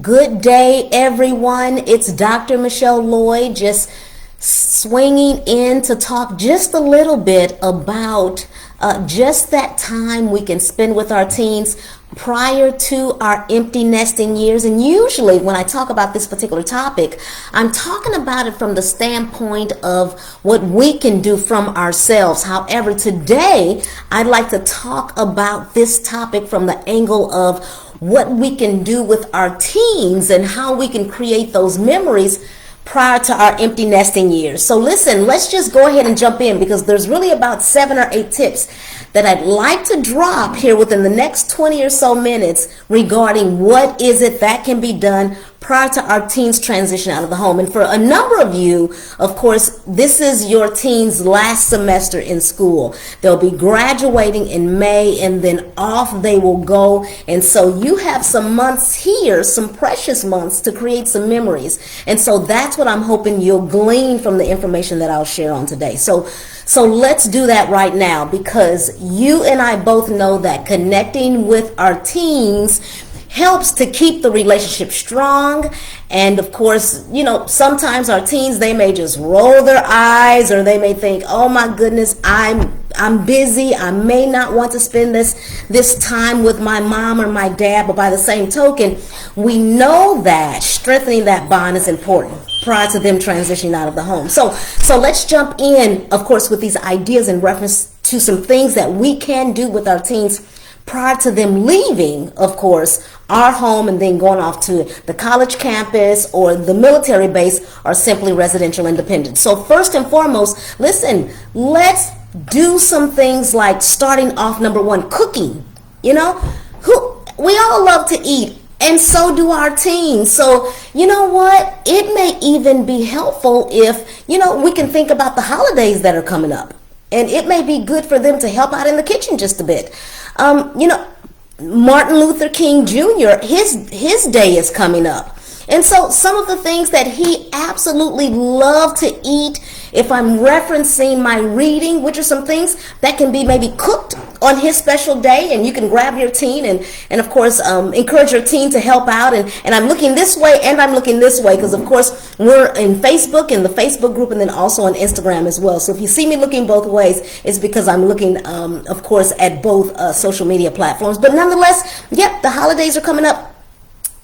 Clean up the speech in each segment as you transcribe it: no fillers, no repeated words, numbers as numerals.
Good day, everyone. It's Dr. Michelle Lloyd, just swinging in to talk just a little bit about just that time we can spend with our teens prior to our empty nesting years. And usually when I talk about this particular topic, I'm talking about it from the standpoint of what we can do from ourselves. However, today I'd like to talk about this topic from the angle of what we can do with our teens and how we can create those memories prior to our empty nesting years. So listen, let's just go ahead and jump in, because there's really about 7 or 8 tips that I'd like to drop here within the next 20 or so minutes regarding what is it that can be done prior to our teens transition out of the home. And for a number of you, of course, this is your teens' last semester in school. They'll be graduating in May, and then off they will go. And so you have some months here, some precious months, to create some memories. And so that's what I'm hoping you'll glean from the information that I'll share on today. So let's do that right now, because you and I both know that connecting with our teens helps to keep the relationship strong. And of course, you know, sometimes our teens, they may just roll their eyes, or they may think, oh my goodness, I'm busy, I may not want to spend this time with my mom or my dad. But by the same token, we know that strengthening that bond is important prior to them transitioning out of the home. So let's jump in, of course, with these ideas in reference to some things that we can do with our teens prior to them leaving, of course, our home and then going off to the college campus or the military base, or simply residential independence. So first and foremost, listen, let's do some things like starting off, number one, cooking. You know, we all love to eat, and so do our teens. So you know what? It may even be helpful if, you know, we can think about the holidays that are coming up. And it may be good for them to help out in the kitchen just a bit. You know, Martin Luther King Jr., his day is coming up. And so some of the things that he absolutely loved to eat, if I'm referencing my reading, which are some things that can be maybe cooked on his special day, and you can grab your teen and of course encourage your teen to help out. And I'm looking this way and I'm looking this way, because of course we're in Facebook, in the Facebook group, and then also on Instagram as well. So if you see me looking both ways, it's because I'm looking of course at both social media platforms. But nonetheless, yep, the holidays are coming up.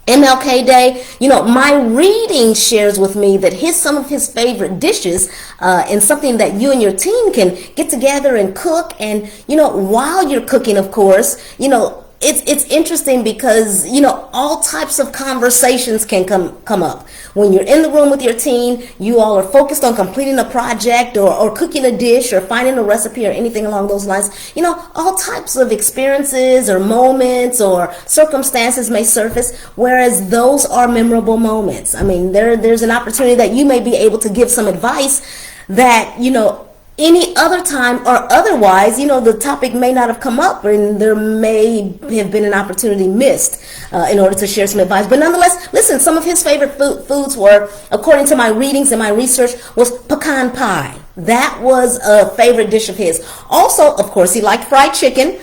MLK Day, you know, my reading shares with me that some of his favorite dishes, and something that you and your team can get together and cook. And, you know, while you're cooking, of course, you know, it's interesting because, you know, all types of conversations can come up. When you're in the room with your teen, you all are focused on completing a project or cooking a dish or finding a recipe or anything along those lines. You know, all types of experiences or moments or circumstances may surface, whereas those are memorable moments. I mean, there's an opportunity that you may be able to give some advice that, you know, any other time or otherwise, you know, the topic may not have come up, and there may have been an opportunity missed in order to share some advice. But nonetheless, listen, some of his favorite foods were, according to my readings and my research, was pecan pie. That was a favorite dish of his. Also, of course, he liked fried chicken.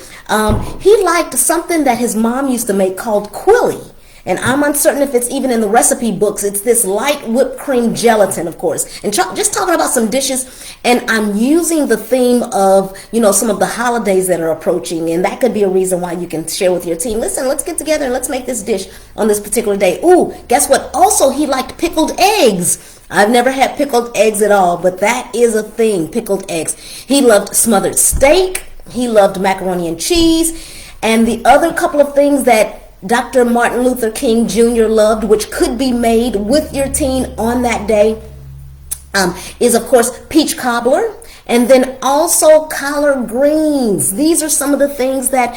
He liked something that his mom used to make called quilly. And I'm uncertain if it's even in the recipe books. It's this light whipped cream gelatin, of course. And just talking about some dishes, and I'm using the theme of, you know, some of the holidays that are approaching. And that could be a reason why you can share with your team, listen, let's get together and let's make this dish on this particular day. Ooh, guess what? Also, he liked pickled eggs. I've never had pickled eggs at all, but that is a thing, pickled eggs. He loved smothered steak. He loved macaroni and cheese. And the other couple of things that Dr. Martin Luther King Jr. loved, which could be made with your teen on that day, is of course peach cobbler, and then also collard greens. These are some of the things that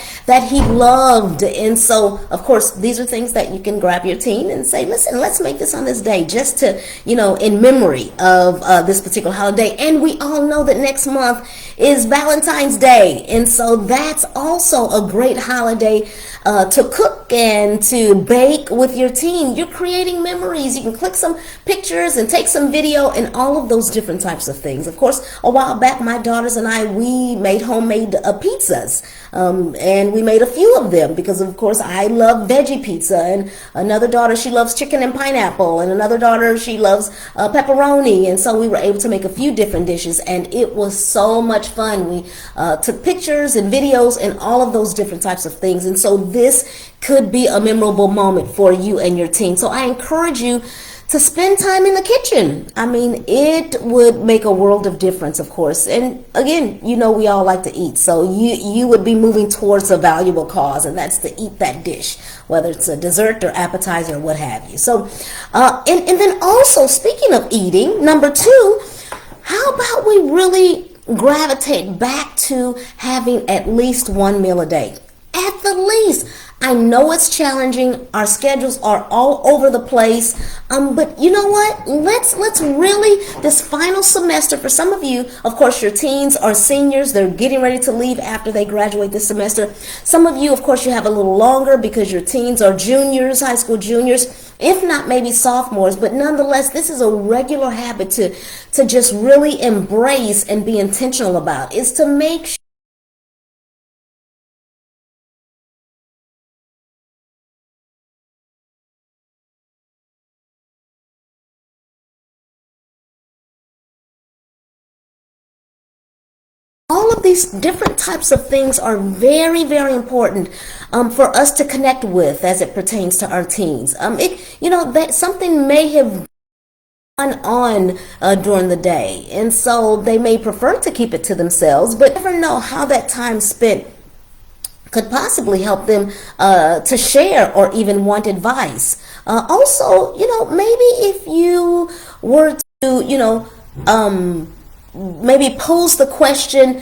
he loved. And so, of course, these are things that you can grab your teen and say, listen, let's make this on this day, just to, you know, in memory of this particular holiday. And we all know that next month is Valentine's Day. And so that's also a great holiday to cook cook and to bake with your teen, you're creating memories. You can click some pictures and take some video and all of those different types of things. Of course, a while back, my daughters and I, we made homemade pizzas. And we made a few of them because, of course, I love veggie pizza. And another daughter, she loves chicken and pineapple. And another daughter, she loves pepperoni. And so we were able to make a few different dishes. And it was so much fun. We took pictures and videos and all of those different types of things. And so this could be a memorable moment for you and your teen. So I encourage you to spend time in the kitchen. I mean, it would make a world of difference, of course. And again, you know, we all like to eat. So you would be moving towards a valuable cause, and that's to eat that dish, whether it's a dessert or appetizer or what have you. So, and then also, speaking of eating, number 2, how about we really gravitate back to having at least one meal a day? At the least. I know it's challenging. Our schedules are all over the place. But you know what? Let's really, this final semester, for some of you, of course, your teens are seniors. They're getting ready to leave after they graduate this semester. Some of you, of course, you have a little longer because your teens are juniors, high school juniors, if not maybe sophomores. But nonetheless, this is a regular habit to just really embrace and be intentional about, is to make sure all of these different types of things are very, very important for us to connect with as it pertains to our teens. That something may have gone on during the day, and so they may prefer to keep it to themselves, but never know how that time spent could possibly help them to share or even want advice. Also, maybe if you were to, maybe pose the question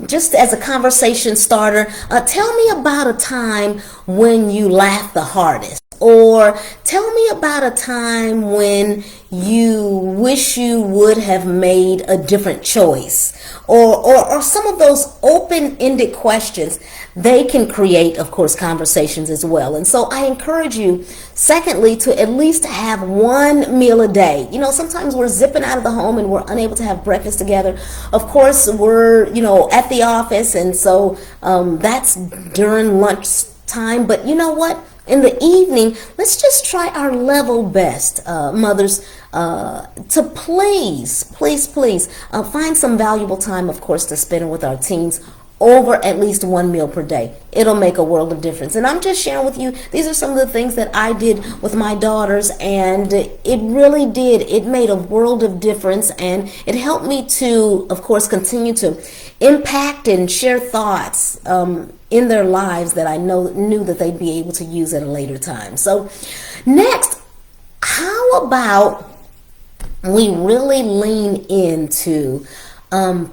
just as a conversation starter. Tell me about a time when you laughed the hardest, or tell me about a time when you wish you would have made a different choice, or some of those open-ended questions. They can create, of course, conversations as well. And so I encourage you, secondly, to at least have one meal a day. Sometimes we're zipping out of the home and we're unable to have breakfast together. Of course, we're, at the office, and so that's during lunch time. But you know what? In the evening, let's just try our level best, mothers, to please find some valuable time, of course, to spend with our teens over at least one meal per day. It'll make a world of difference. And I'm just sharing with you, these are some of the things that I did with my daughters, and it really did. It made a world of difference, and it helped me to, of course, continue to impact and share thoughts in their lives that I knew that they'd be able to use at a later time. So next, how about we really lean into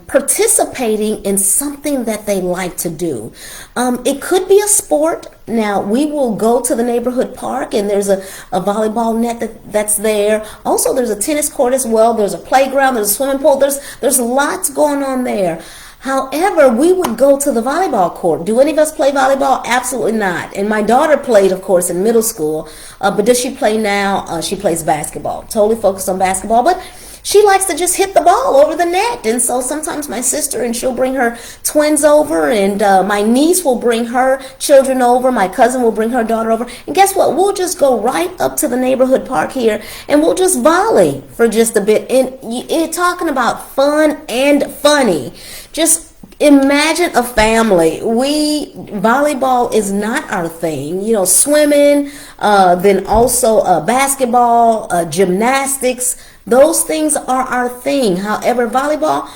participating in something that they like to do. It could be a sport. Now, we will go to the neighborhood park, and there's a volleyball net that's there. Also, there's a tennis court as well. There's a playground. There's a swimming pool. There's lots going on there. However, we would go to the volleyball court. Do any of us play volleyball? Absolutely not. And my daughter played, of course, in middle school. But does she play now? She plays basketball. Totally focused on basketball. But she likes to just hit the ball over the net. And so sometimes my sister, and she'll bring her twins over, and my niece will bring her children over. My cousin will bring her daughter over. And guess what? We'll just go right up to the neighborhood park here, and we'll just volley for just a bit. And talking about fun and funny. Just imagine a family. Volleyball is not our thing. Swimming, then also basketball, gymnastics. Those things are our thing. However, volleyball,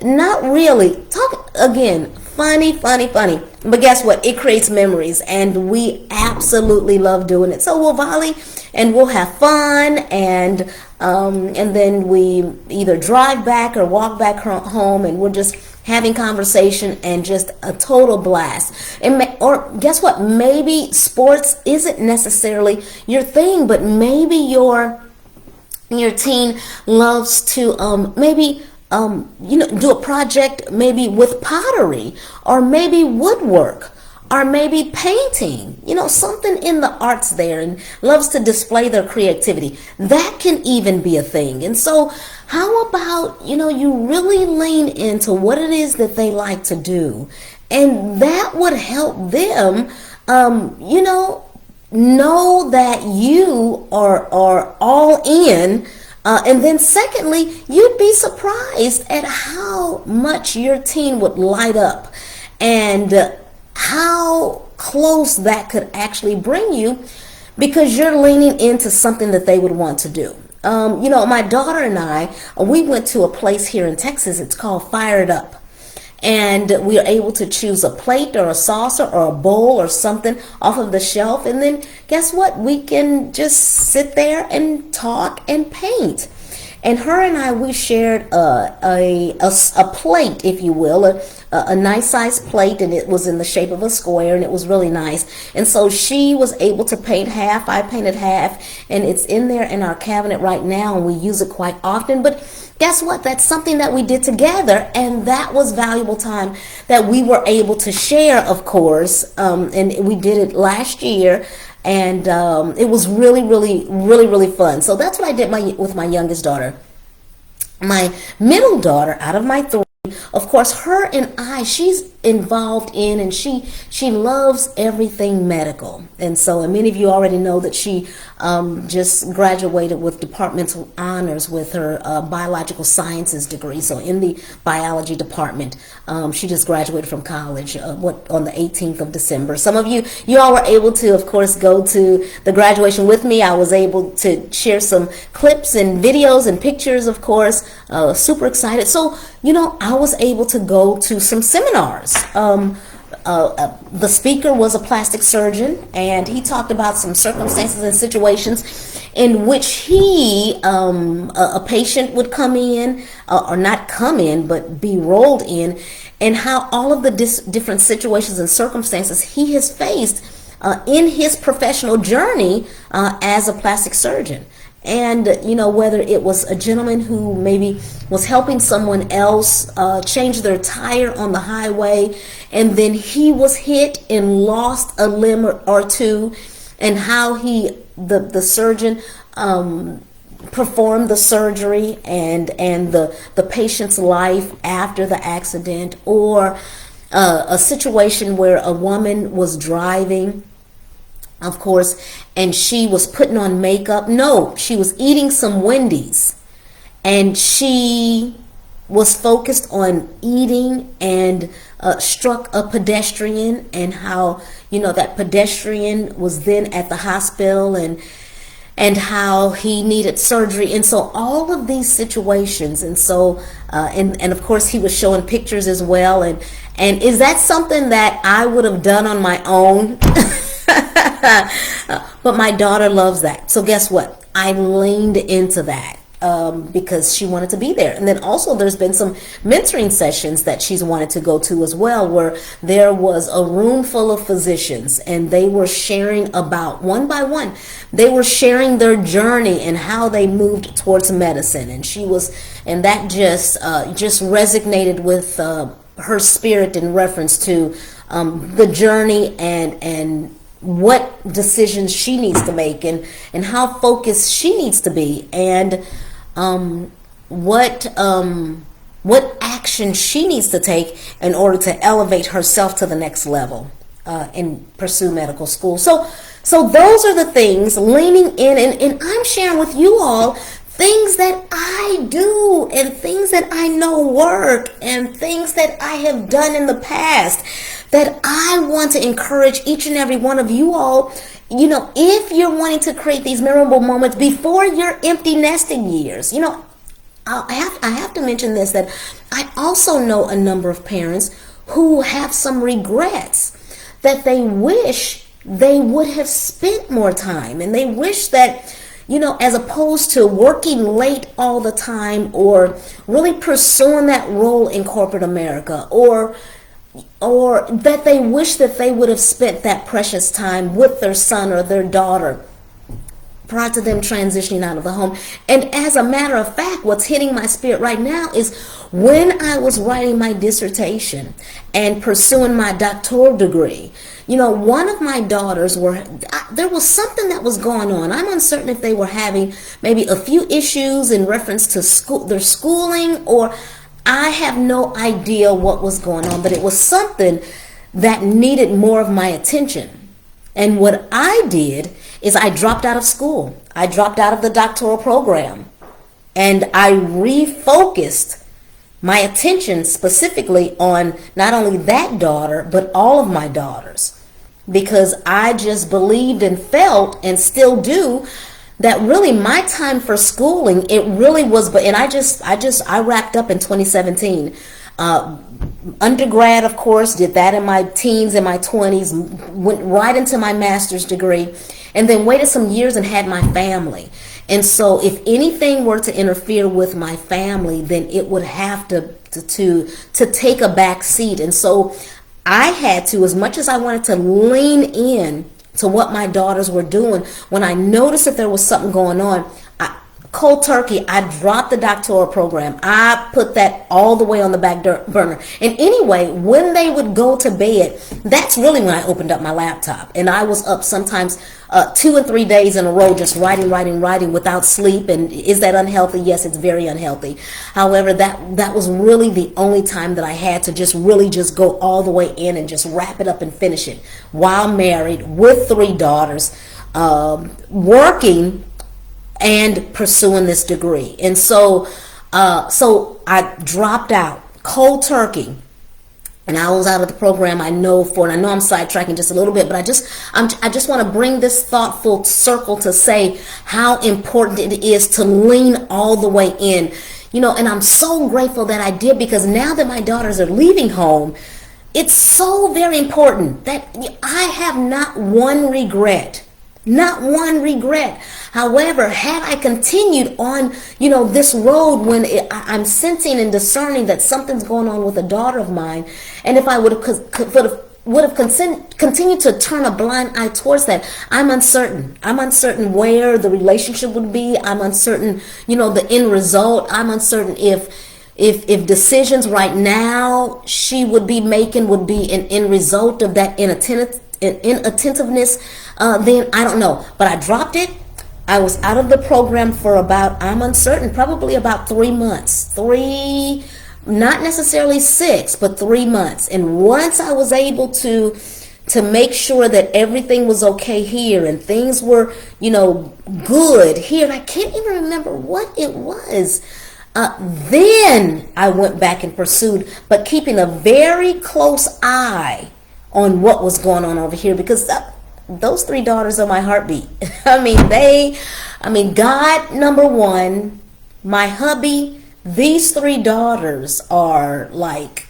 not really. Talk again, funny. But guess what? It creates memories, and we absolutely love doing it. So we'll volley, and we'll have fun, and then we either drive back or walk back home, and we're just having conversation and just a total blast. Or guess what? Maybe sports isn't necessarily your thing, but maybe your teen loves to do a project maybe with pottery, or maybe woodwork, or maybe painting, something in the arts there, and loves to display their creativity. That can even be a thing. And so how about, you really lean into what it is that they like to do, and that would help them, know that you are all in. And then secondly, you'd be surprised at how much your teen would light up, and how close that could actually bring you, because you're leaning into something that they would want to do. My daughter and I, we went to a place here in Texas. It's called Fired Up. And we are able to choose a plate or a saucer or a bowl or something off of the shelf. And then guess what? We can just sit there and talk and paint. And her and I, we shared a plate, if you will, a nice sized plate, and it was in the shape of a square, and it was really nice. And so she was able to paint half, I painted half, and it's in there in our cabinet right now, and we use it quite often. But guess what? That's something that we did together, and that was valuable time that we were able to share, of course, and we did it last year. And it was really, really, really, really fun. So that's what I did with my youngest daughter. My middle daughter, out of my three, of course, her and I, she's involved in, and she loves everything medical. And so, and many of you already know that she just graduated with departmental honors with her biological sciences degree. So in the biology department, she just graduated from college on the 18th of December. Some of you all were able to, of course, go to the graduation with me. I was able to share some clips and videos and pictures, of course. Super excited. So, I was able to go to some seminars. The speaker was a plastic surgeon, and he talked about some circumstances and situations in which a patient would come in, or not come in, but be rolled in, and how all of the different situations and circumstances he has faced in his professional journey as a plastic surgeon. And, whether it was a gentleman who maybe was helping someone else change their tire on the highway, and then he was hit and lost a limb or two, and how the surgeon performed the surgery and the patient's life after the accident, or a situation where a woman was driving, of course, and she was putting on makeup. No, she was eating some Wendy's, and she was focused on eating, and struck a pedestrian, and how, that pedestrian was then at the hospital, and how he needed surgery. And so all of these situations, and so and of course he was showing pictures as well, and is that something that I would have done on my own? But my daughter loves that. So guess what? I leaned into that because she wanted to be there. And then also there's been some mentoring sessions that she's wanted to go to as well, where there was a room full of physicians, and they were sharing about, one by one, they were sharing their journey and how they moved towards medicine. And that just resonated with her spirit in reference to the journey and what decisions she needs to make, and how focused she needs to be, and what action she needs to take in order to elevate herself to the next level and pursue medical school. So those are the things, leaning in, and I'm sharing with you all things that I do, and things that I know work, and things that I have done in the past, that I want to encourage each and every one of you all. If you're wanting to create these memorable moments before your empty nesting years, I have to mention this, that I also know a number of parents who have some regrets, that they wish they would have spent more time, and they wish that, as opposed to working late all the time, or really pursuing that role in corporate America, or that they wish that they would have spent that precious time with their son or their daughter, prior to them transitioning out of the home. And as a matter of fact, what's hitting my spirit right now is when I was writing my dissertation and pursuing my doctoral degree, you know, one of my daughters there was something that was going on. I'm uncertain if they were having maybe a few issues in reference to their schooling, or I have no idea what was going on, but it was something that needed more of my attention. And what I did is I dropped out of school. I dropped out of the doctoral program, and I refocused my attention specifically on not only that daughter, but all of my daughters, because I just believed and felt, and still do, that really my time for schooling, it really was, and I wrapped up in 2017. Undergrad, of course, did that in my teens and my 20s, went right into my master's degree, and then waited some years and had my family. And so if anything were to interfere with my family, then it would have to take a back seat. And so I had to, as much as I wanted to lean in to what my daughters were doing, when I noticed that there was something going on, cold turkey, I dropped the doctoral program. I put that all the way on the back burner. And anyway, when they would go to bed, that's really when I opened up my laptop. And I was up sometimes 2 and 3 days in a row, just writing without sleep. And is that unhealthy? Yes, it's very unhealthy. However, that was really the only time that I had to just go all the way in and just wrap it up and finish it, while married with 3 daughters, working and pursuing this degree. And so I dropped out cold turkey, and I was out of the program. I know I'm sidetracking just a little bit, but I just want to bring this thoughtful circle to say how important it is to lean all the way in, you know. And I'm so grateful that I did, because now that my daughters are leaving home, it's so very important that I have not one regret. Not one regret. However, had I continued on, you know, this road, when I'm sensing and discerning that something's going on with a daughter of mine, and if I would have continued to turn a blind eye towards that, I'm uncertain. I'm uncertain where the relationship would be. I'm uncertain, you know, the end result. I'm uncertain if decisions right now she would be making would be an end result of that inattentiveness. Then I don't know, but I dropped it. I was out of the program for I'm uncertain, probably about 3 months. Not necessarily 6, but 3 months. And once I was able to make sure that everything was okay here, and things were, you know, good here, and I can't even remember what it was, then I went back and pursued, but keeping a very close eye on what was going on over here, because those 3 daughters are my heartbeat. I mean, God, number one, my hubby, these 3 daughters are like,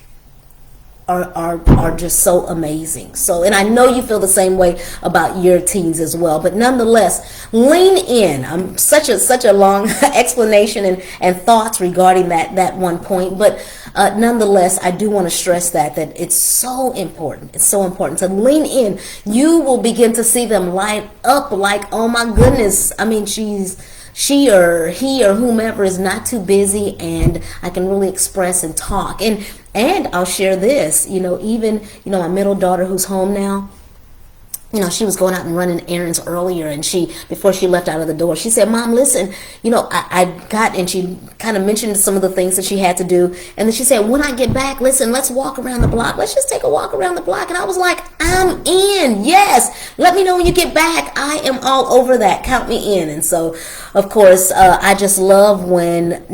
are just so amazing. So, and I know you feel the same way about your teens as well, but nonetheless, lean in. I'm such a long explanation and thoughts regarding that one point, but nonetheless, I do want to stress that it's so important. It's so important to lean in. You will begin to see them light up like, oh my goodness, I mean, she or he or whomever is not too busy, and I can really express and talk. And I'll share this, you know, even, you know, my middle daughter who's home now, you know, she was going out and running errands earlier, and before she left out of the door, she said, Mom, listen, you know, and she kind of mentioned some of the things that she had to do. And then she said, when I get back, listen, let's walk around the block. Let's just take a walk around the block. And I was like, I'm in. Yes. Let me know when you get back. I am all over that. Count me in. And so, of course, I just love when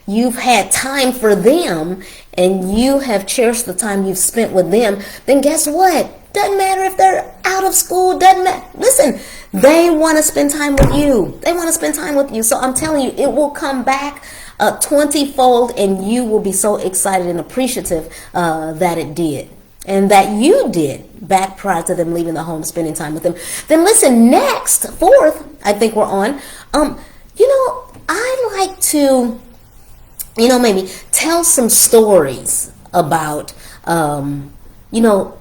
you've had time for them and you have cherished the time you've spent with them, then guess what? Doesn't matter if they're out of school, doesn't matter. Listen, they want to spend time with you. They want to spend time with you. So I'm telling you, it will come back 20-fold, and you will be so excited and appreciative that it did. And that you did back prior to them leaving the home, spending time with them. Then listen, next, 4th, I think we're on. You know, I like to, you know, maybe tell some stories about, you know,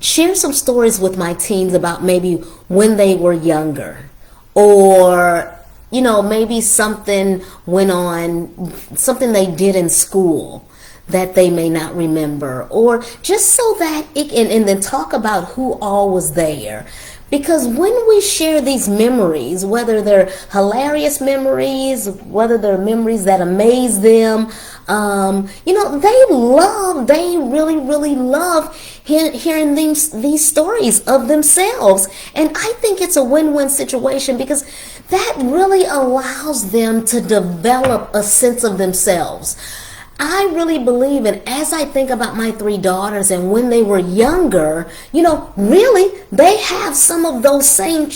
share some stories with my teens about maybe when they were younger, or maybe something went on, something they did in school that they may not remember, or just so that it can, and then talk about who all was there. Because when we share these memories, whether they're hilarious memories, whether they're memories that amaze them, they really, really love hearing these stories of themselves. And I think it's a win-win situation, because that really allows them to develop a sense of themselves. I really believe, and as I think about my 3 daughters and when they were younger, really, they have some of those same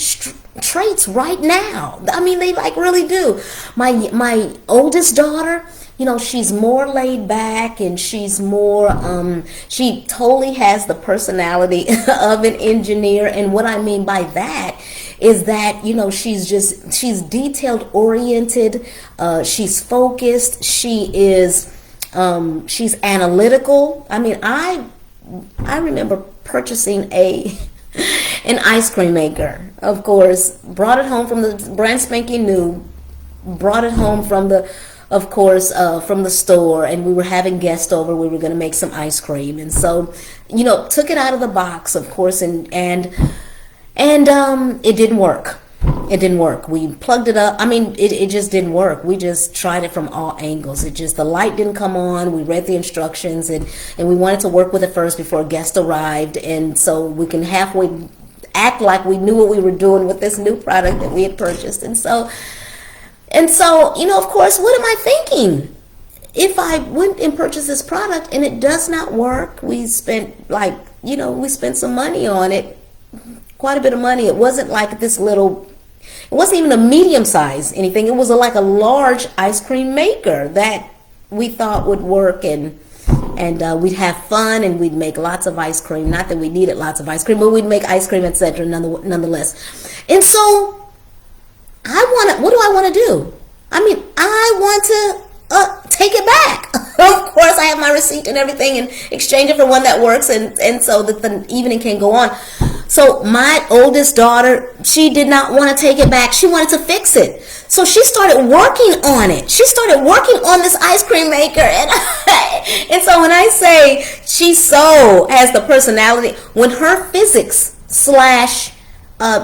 traits right now. I mean, they really do. My oldest daughter, she's more laid back, and she's more, she totally has the personality of an engineer. And what I mean by that is that, she's detailed oriented, she's focused, she's analytical. I mean, I remember purchasing an ice cream maker. Of course, brought it home from the brand spanking new, brought it home from the store, and we were having guests over. We were going to make some ice cream, and so took it out of the box, of course, and it didn't work. It didn't work. We plugged it up. I mean, it just didn't work. We just tried it from all angles. The light didn't come on. We read the instructions, and we wanted to work with it first before a guest arrived, and so we can halfway act like we knew what we were doing with this new product that we had purchased. And so, of course, what am I thinking? If I went and purchased this product and it does not work, we spent we spent some money on it, quite a bit of money. It wasn't like this little, it wasn't even a medium size anything. It was like a large ice cream maker that we thought would work, and we'd have fun, and we'd make lots of ice cream. Not that we needed lots of ice cream, but we'd make ice cream, etc. nonetheless. And so what do I want to do? I mean, I want to take it back. Of course, I have my receipt and everything, and exchange it for one that works, and so that the evening can go on. So my oldest daughter, she did not want to take it back. She wanted to fix it. So she started working on it. She started working on this ice cream maker. And so when I say she so has the personality, when her physics /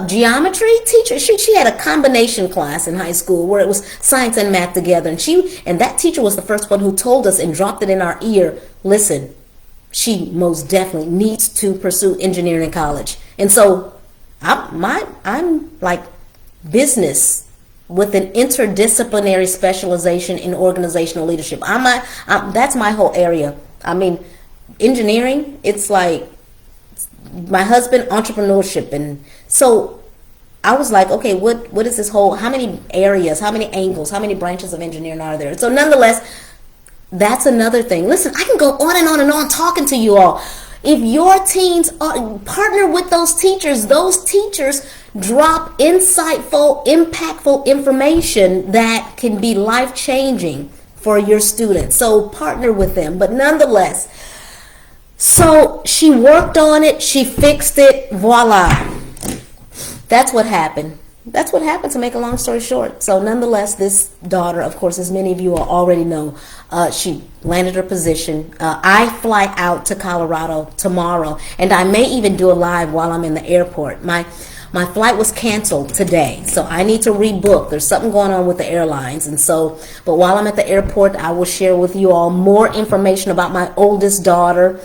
geometry teacher, she had a combination class in high school where it was science and math together. And that teacher was the first one who told us and dropped it in our ear, listen, she most definitely needs to pursue engineering in college. And so I'm like business with an interdisciplinary specialization in organizational leadership. That's my whole area. I mean, engineering, it's like my husband, entrepreneurship. And so I was like, okay, what is this whole, how many areas, how many angles, how many branches of engineering are there? So nonetheless, that's another thing. Listen, I can go on and on and on talking to you all. If your teens partner with those teachers drop insightful, impactful information that can be life-changing for your students. So partner with them. But nonetheless, so she worked on it, she fixed it, voila. That's what happened. That's what happened, to make a long story short. So nonetheless, this daughter, of course, as many of you already know, she landed her position. I fly out to Colorado tomorrow, and I may even do a live while I'm in the airport. My flight was canceled today, so I need to rebook. There's something going on with the airlines, and so, but while I'm at the airport, I will share with you all more information about my oldest daughter,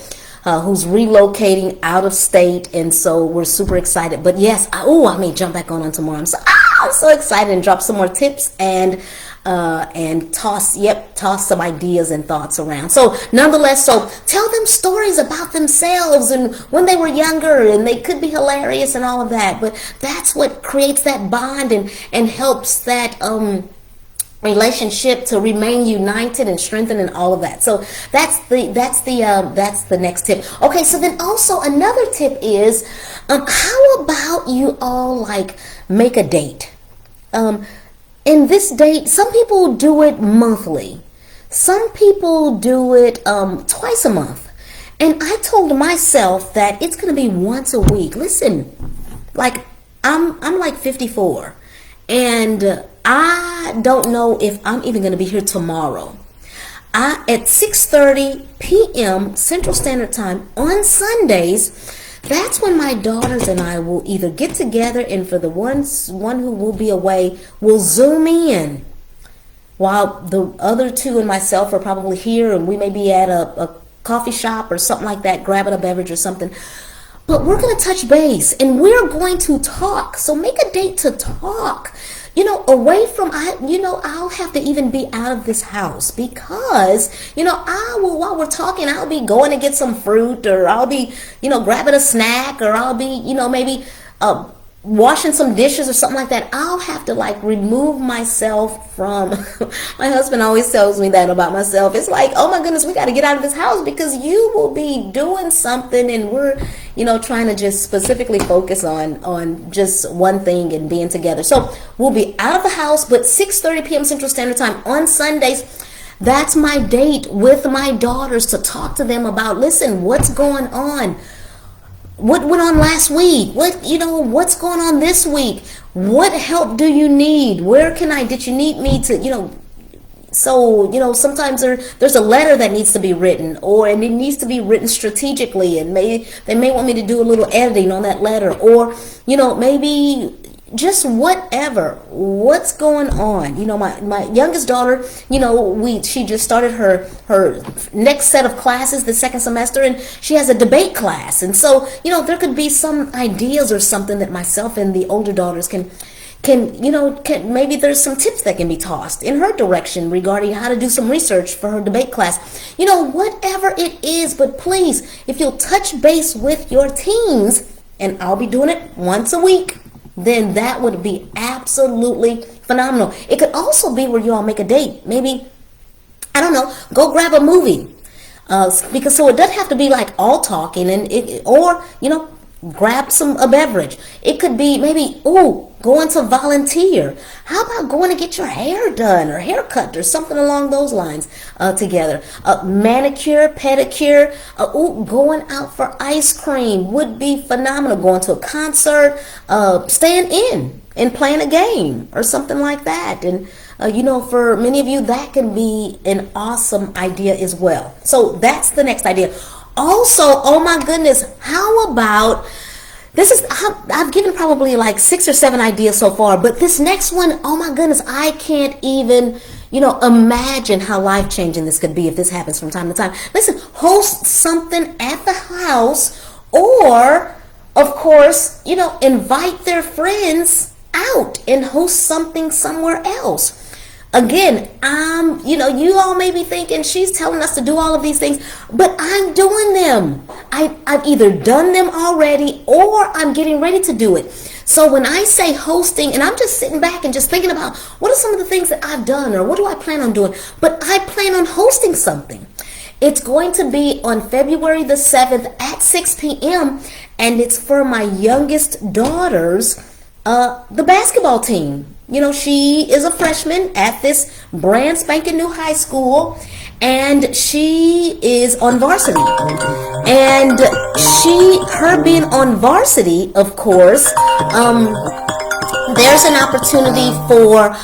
who's relocating out of state, and so we're super excited. But yes, I may jump back on tomorrow. I'm so excited, and drop some more tips and toss some ideas and thoughts around. So nonetheless, so tell them stories about themselves and when they were younger, and they could be hilarious and all of that. But that's what creates that bond and helps that relationship to remain united and strengthened and all of that. So that's the next tip. Okay, so then also another tip is, how about you all like make a date? In this date, some people do it monthly. Some people do it twice a month. And I told myself that it's going to be once a week. Listen, like I'm like 54, and I don't know if I'm even going to be here tomorrow. At 6:30 p.m. Central Standard Time on Sundays, that's when my daughters and I will either get together, and for the one who will be away, will Zoom in, while the other two and myself are probably here, and we may be at a coffee shop or something like that, grabbing a beverage or something. But we're going to touch base, and we're going to talk. So make a date to talk. Away from, I'll have to even be out of this house because, while we're talking, I'll be going to get some fruit, or I'll be, grabbing a snack, or I'll be, maybe washing some dishes or something like that. I'll have to remove myself from, my husband always tells me that about myself. It's like, oh my goodness, we got to get out of this house because you will be doing something, and we're, trying to just specifically focus on just one thing and being together. So we'll be out of the house, but 6:30 p.m. Central Standard Time on Sundays, that's my date with my daughters to talk to them about, listen, what's going on? What went on last week? What's going on this week? What help do you need? Did you need me to, so, sometimes there's a letter that needs to be written, and it needs to be written strategically, and they may want me to do a little editing on that letter, or, maybe just what's going on. My youngest daughter, she just started her next set of classes the second semester, and she has a debate class. And so, there could be some ideas or something that myself and the older daughters can maybe there's some tips that can be tossed in her direction regarding how to do some research for her debate class. Whatever it is, but please, if you'll touch base with your teens, and I'll be doing it once a week, then that would be absolutely phenomenal. It could also be where you all make a date. Maybe, I don't know, go grab a movie. Because so it doesn't have to be all talking, or grab a beverage. It could be maybe, going to volunteer. How about going to get your hair done or haircut or something along those lines together? Manicure, pedicure, going out for ice cream would be phenomenal. Going to a concert, staying in and playing a game or something like that. And for many of you, that can be an awesome idea as well. So that's the next idea. Also, oh my goodness, how about, I've given probably 6 or 7 ideas so far, but this next one, oh my goodness, I can't even, imagine how life-changing this could be if this happens from time to time. Listen, host something at the house, or, of course, invite their friends out and host something somewhere else. Again, you all may be thinking she's telling us to do all of these things, but I'm doing them. I've either done them already, or I'm getting ready to do it. So when I say hosting, and I'm just sitting back and just thinking about what are some of the things that I've done, or what do I plan on doing, but I plan on hosting something. It's going to be on February the 7th at 6 p.m., and it's for my youngest daughter's, the basketball team. She is a freshman at this brand spanking new high school, and she is on varsity. And her being on varsity, of course, there's an opportunity for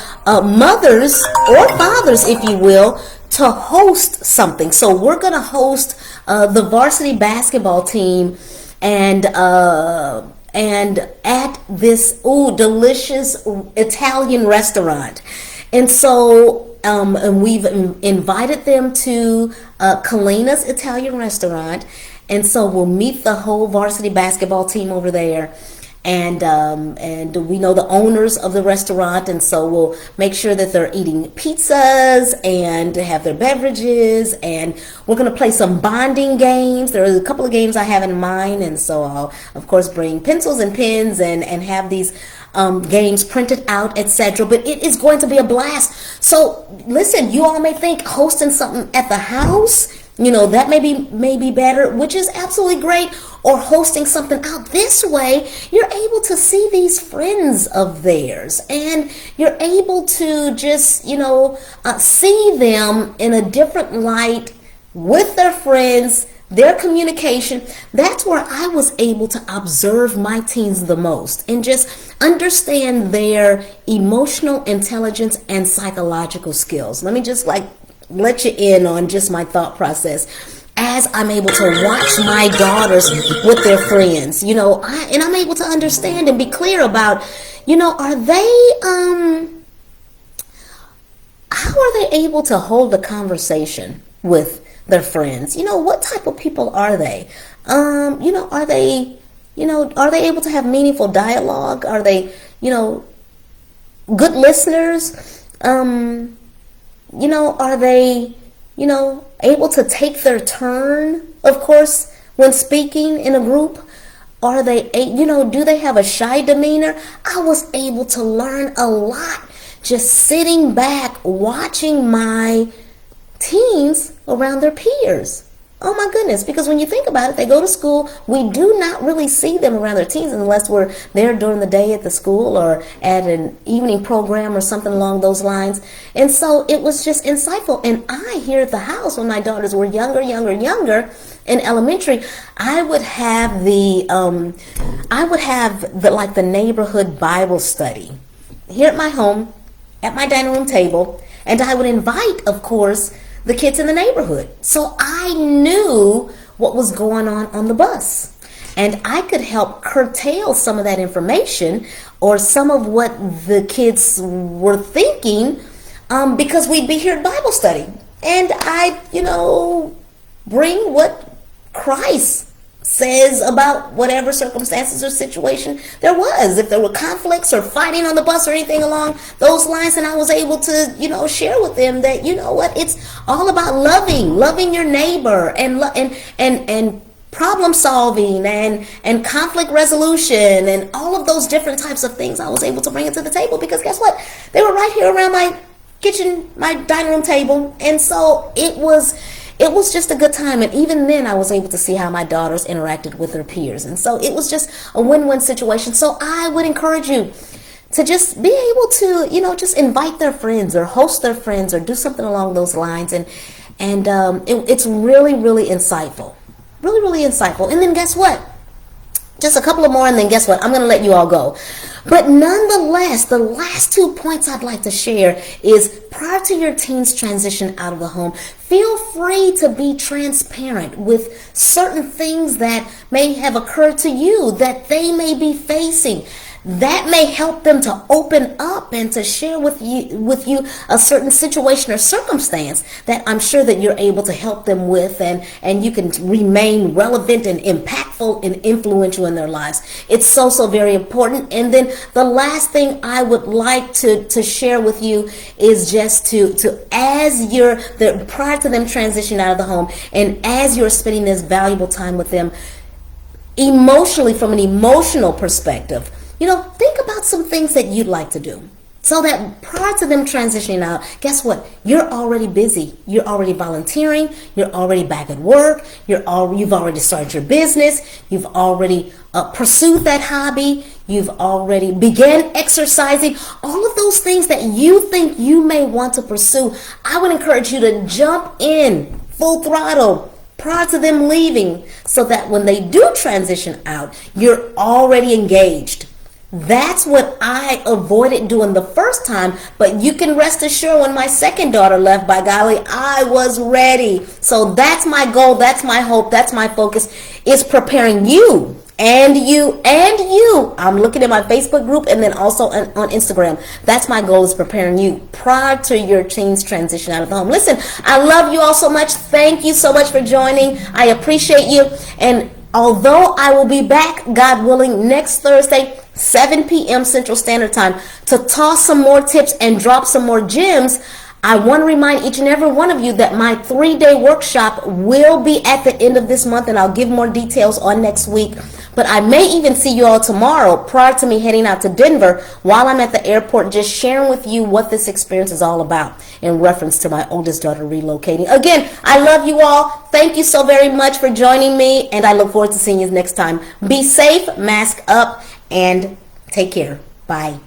mothers or fathers, if you will, to host something. So we're going to host the varsity basketball team, and at this delicious Italian restaurant. And so and we've invited them to Kalina's Italian restaurant, and so we'll meet the whole varsity basketball team over there. And we know the owners of the restaurant, and so we'll make sure that they're eating pizzas and have their beverages, and we're going to play some bonding games. There are a couple of games I have in mind, and so I'll, of course, bring pencils and pens and have these games printed out, etc. But it is going to be a blast. So listen, you all may think hosting something at the house, that may be better, which is absolutely great, or hosting something out this way. You're able to see these friends of theirs, and you're able to just, see them in a different light with their friends their communication, that's where I was able to observe my teens the most and just understand their emotional intelligence and psychological skills. Let me just let you in on just my thought process as I'm able to watch my daughters with their friends, and I'm able to understand and be clear about, are they, how are they able to hold a conversation with their friends? What type of people are they? Are they able to have meaningful dialogue? Are they, good listeners? Are they, able to take their turn, of course, when speaking in a group? Are they, do they have a shy demeanor? I was able to learn a lot just sitting back, watching my teens around their peers. Oh my goodness, because when you think about it, they go to school, we do not really see them around their teens unless we're there during the day at the school or at an evening program or something along those lines. And so it was just insightful. And I, here at the house, when my daughters were younger in elementary, I would have the neighborhood Bible study here at my home, at my dining room table, and I would invite, of course, the kids in the neighborhood. So I knew what was going on the bus. And I could help curtail some of that information or some of what the kids were thinking because we'd be here at Bible study. And I, bring what Christ says about whatever circumstances or situation there was. If there were conflicts or fighting on the bus or anything along those lines, and I was able to, share with them that, it's all about loving your neighbor and problem solving and conflict resolution and all of those different types of things I was able to bring it to the table because guess what? They were right here around my kitchen, my dining room table. And so it was just a good time. And even then I was able to see how my daughters interacted with their peers. And so it was just a win-win situation. So I would encourage you to just be able to, just invite their friends or host their friends or do something along those lines. And it's really, really insightful. Really, really insightful. And then guess what? Just a couple of more and then guess what? I'm going to let you all go. But nonetheless, the last 2 points I'd like to share is prior to your teen's transition out of the home, feel free to be transparent with certain things that may have occurred to you that they may be facing. That may help them to open up and to share with you a certain situation or circumstance that I'm sure that you're able to help them with and you can remain relevant and impactful and influential in their lives. It's so very important. And then the last thing I would like to share with you is just to as prior to them transitioning out of the home and as you're spending this valuable time with them emotionally, from an emotional perspective, think about some things that you'd like to do so that prior to them transitioning out, guess what? You're already busy. You're already volunteering. You're already back at work. You've already started your business. You've already pursued that hobby. You've already began exercising. All of those things that you think you may want to pursue, I would encourage you to jump in full throttle prior to them leaving so that when they do transition out, you're already engaged. That's what I avoided doing the first time, but you can rest assured when my second daughter left, by golly, I was ready. So that's my goal, that's my hope, that's my focus, is preparing you and you. I'm looking at my Facebook group and then also on Instagram. That's my goal, is preparing you prior to your teen's transition out of the home. Listen, I love you all so much. Thank you so much for joining. I appreciate you. And although I will be back, God willing, next Thursday, 7 p.m. Central Standard Time, to toss some more tips and drop some more gems, I want to remind each and every one of you that my 3-day workshop will be at the end of this month, and I'll give more details on next week. But I may even see you all tomorrow prior to me heading out to Denver while I'm at the airport, just sharing with you what this experience is all about in reference to my oldest daughter relocating. Again, I love you all. Thank you so very much for joining me, and I look forward to seeing you next time. Be safe, mask up, and take care. Bye.